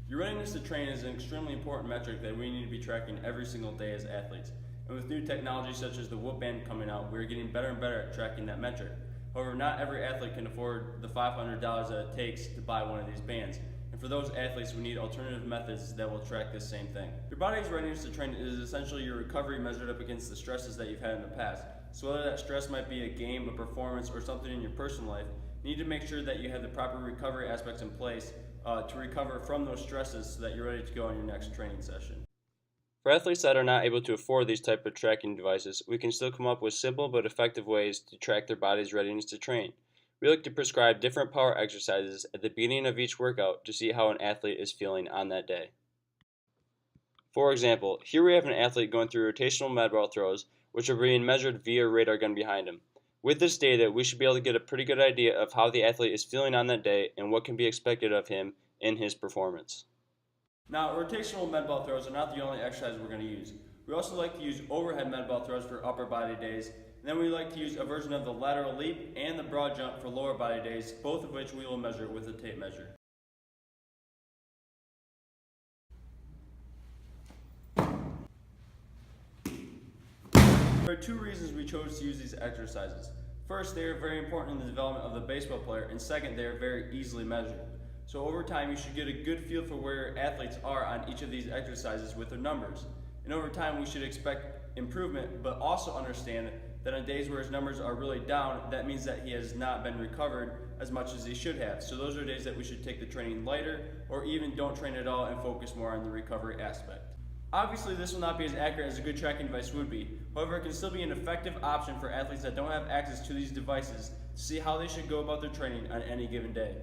Your readiness to train is an extremely important metric that we need to be tracking every single day as athletes. And with new technology such as the Whoop Band coming out, we're getting better and better at tracking that metric. However, not every athlete can afford the $500 that it takes to buy one of these bands. And for those athletes, we need alternative methods that will track this same thing. Your body's readiness to train is essentially your recovery measured up against the stresses that you've had in the past. So whether that stress might be a game, a performance, or something in your personal life, you need to make sure that you have the proper recovery aspects in place to recover from those stresses so that you're ready to go on your next training session. For athletes that are not able to afford these type of tracking devices, we can still come up with simple but effective ways to track their body's readiness to train. We like to prescribe different power exercises at the beginning of each workout to see how an athlete is feeling on that day. For example, here we have an athlete going through rotational med ball throws, which are being measured via a radar gun behind him. With this data, we should be able to get a pretty good idea of how the athlete is feeling on that day and what can be expected of him in his performance. Now, rotational med ball throws are not the only exercise we're going to use. We also like to use overhead med ball throws for upper body days, and then we like to use a version of the lateral leap and the broad jump for lower body days, both of which we will measure with a tape measure. There are two reasons we chose to use these exercises. First, they are very important in the development of the baseball player, and second, they are very easily measured. So over time, you should get a good feel for where your athletes are on each of these exercises with their numbers. And over time, we should expect improvement, but also understand that on days where his numbers are really down, that means that he has not been recovered as much as he should have. So those are days that we should take the training lighter, or even don't train at all and focus more on the recovery aspect. Obviously, this will not be as accurate as a good tracking device would be. However, it can still be an effective option for athletes that don't have access to these devices to see how they should go about their training on any given day.